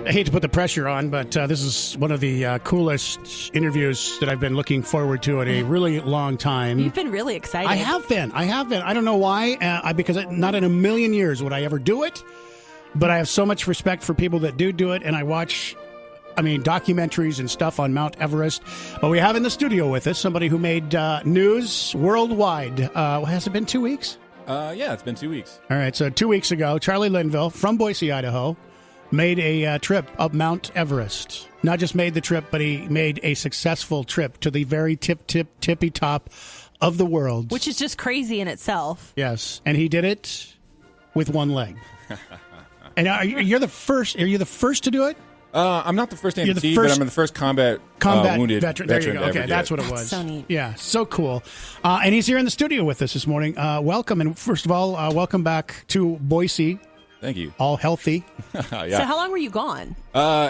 I hate to put the pressure on, but this is one of the coolest interviews that I've been looking forward to in a really long time. You've been really excited. I have been. I don't know why, because not in a million years would I ever do it, but I have so much respect for people that do it, and I watch, documentaries and stuff on Mount Everest. But we have in the studio with us somebody who made news worldwide. Has it been 2 weeks? Yeah, it's been 2 weeks. All right, so 2 weeks ago, Charlie Linville from Boise, Idaho, made a trip up Mount Everest. Not just made the trip, but he made a successful trip to the very tippy top of the world. Which is just crazy in itself. Yes, and he did it with one leg. And you're the first. Are you the first to do it? I'm not the first amputee, but I'm the first combat wounded veteran. There you go. Okay, ever that's what it That's was. so neat. Yeah, so cool. And he's here in the studio with us this morning. Welcome, and first of all, welcome back to Boise. Thank you. All healthy. Yeah. So how long were you gone?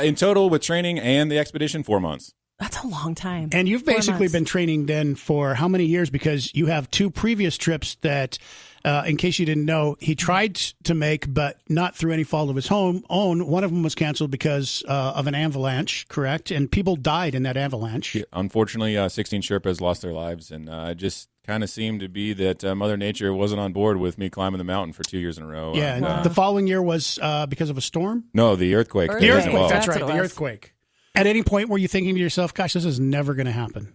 In total, with training and the expedition, 4 months. That's a long time. And you've 4 basically months. been training then for how many years? Because you have two previous trips that, in case you didn't know, he tried to make, but not through any fault of his own. One of them was canceled because of an avalanche, correct? And people died in that avalanche. Yeah, unfortunately, 16 Sherpas lost their lives, and just kind of seemed to be that Mother Nature wasn't on board with me climbing the mountain for 2 years in a row. Yeah, and the following year was because of a storm? No, the earthquake. The earthquake, Well, that's That's right, what it the was. earthquake. At any point were you thinking to yourself, gosh, this is never going to happen?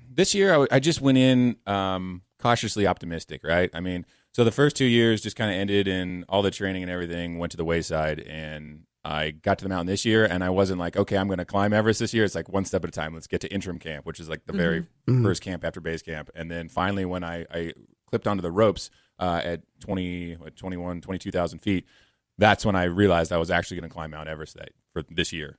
This year, I just went in cautiously optimistic, right? I mean, so the first 2 years just kind of ended, and all the training and everything went to the wayside, and I got to the mountain this year, and I wasn't like, okay, I'm going to climb Everest this year. It's like one step at a time. Let's get to interim camp, which is like the very first camp after base camp. And then finally, when I clipped onto the ropes at 22,000 feet, that's when I realized I was actually going to climb Mount Everest for this year.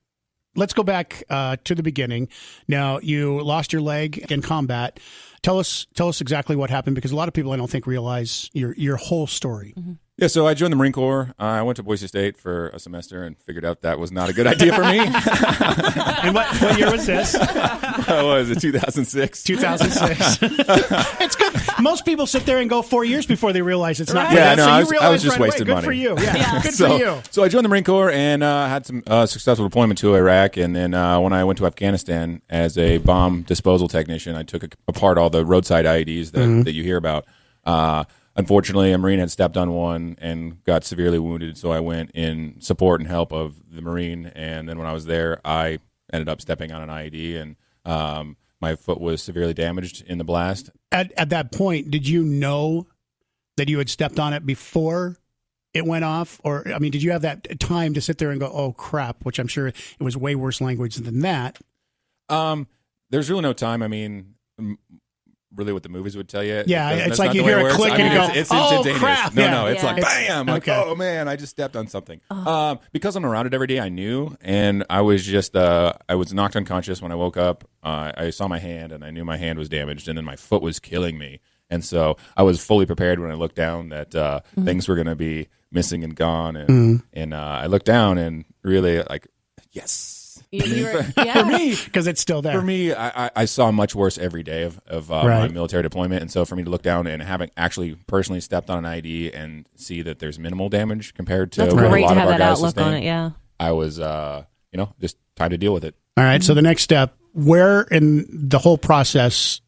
Let's go back to the beginning. Now, you lost your leg in combat. Tell us exactly what happened, because a lot of people, I don't think, realize your whole story. Mm-hmm. Yeah, so I joined the Marine Corps. I went to Boise State for a semester and figured out that was not a good idea for me. And what year was this? What was it, 2006? 2006. It's good. Most people sit there and go 4 years before they realize it's not. Right. Yeah, for them. no, So I you was realized just right away. wasting Good money. for you. Yeah, good so, for you. So I joined the Marine Corps and had some successful deployment to Iraq. And then when I went to Afghanistan as a bomb disposal technician, I took apart all the roadside IEDs that you hear about. Unfortunately, a Marine had stepped on one and got severely wounded, so I went in support and help of the Marine. And then when I was there, I ended up stepping on an IED, and my foot was severely damaged in the blast. At that point, did you know that you had stepped on it before it went off? Or, did you have that time to sit there and go, oh, crap, which I'm sure it was way worse language than that? There's really no time. Really what the movies would tell you. Yeah, That's it's not like the you way hear it a works. click and you go, it's oh, instantaneous. crap. No, Yeah. it's like, bam, like, Okay. oh, man, I just stepped on something. Because I'm around it every day, I knew, and I was just, I was knocked unconscious when I woke up. I saw my hand, and I knew my hand was damaged, and then my foot was killing me. And so I was fully prepared when I looked down that things were going to be missing and gone, and I looked down and really like, yes. For me, because it's still there. For me, I saw much worse every day of my military deployment, and so for me to look down and having actually personally stepped on an ID and see that there's minimal damage compared to That's what great a lot to of have our that guys outlook sustain, on it, yeah. I was, just time to deal with it. All right, so the next step, where in the whole process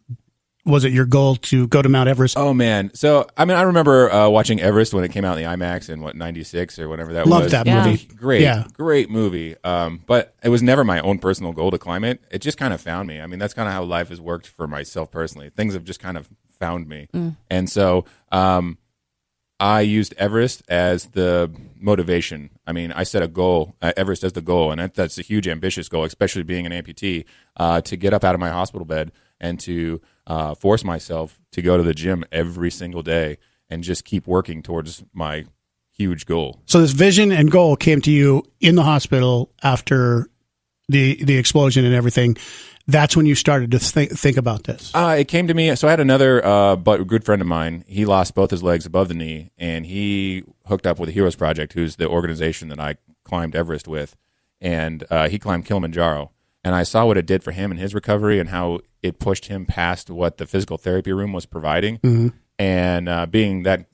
was it your goal to go to Mount Everest? Oh, man. So, I remember watching Everest when it came out in the IMAX in, 96 or whatever that was. Loved that movie. Great movie. But it was never my own personal goal to climb it. It just kind of found me. That's kind of how life has worked for myself personally. Things have just kind of found me. And so I used Everest as the motivation. I set a goal, Everest as the goal, and that's a huge, ambitious goal, especially being an amputee, to get up out of my hospital bed and to force myself to go to the gym every single day and just keep working towards my huge goal. So this vision and goal came to you in the hospital after the explosion and everything. That's when you started to think about this. It came to me. So I had another but good friend of mine. He lost both his legs above the knee, and he hooked up with the Heroes Project, who's the organization that I climbed Everest with, and he climbed Kilimanjaro. And I saw what it did for him in his recovery and how it pushed him past what the physical therapy room was providing. And being that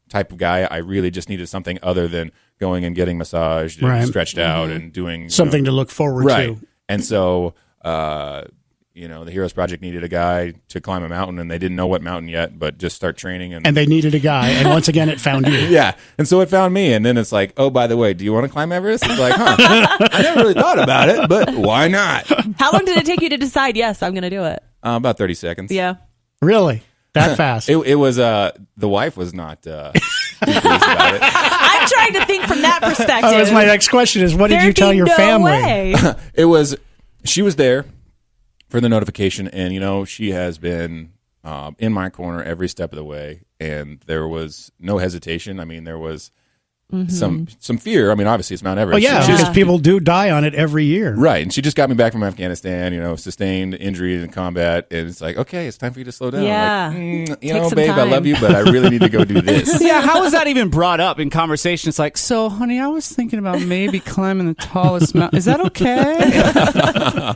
type of guy, I really just needed something other than going and getting massaged and Right. stretched out and doing Something to look forward right. to. And so, the Heroes Project needed a guy to climb a mountain, and they didn't know what mountain yet, but just start training. And they needed a guy, and once again, it found you. yeah. And so it found me, and then it's like, oh, by the way, do you want to climb Everest? It's like, I never really thought about it, but why not? How long did it take you to decide, yes, I'm going to do it? About 30 seconds. Yeah. Really? That fast? It was, the wife was not too pleased about it. I'm trying to think from that perspective. That was my next question is, what did you tell your family? Way. She was there for the notification, and, she has been in my corner every step of the way, and there was no hesitation. I mean, there was some fear. I mean, obviously, it's Mount Everest. Oh, yeah, So because people do die on it every year. right, and she just got me back from Afghanistan, sustained injury in combat, and it's like, okay, it's time for you to slow down. Yeah. I'm like, Take some babe, I time. love you, but I really need to go do this. Yeah, how was that even brought up in conversation? It's like, so, honey, I was thinking about maybe climbing the tallest mountain. Is that okay?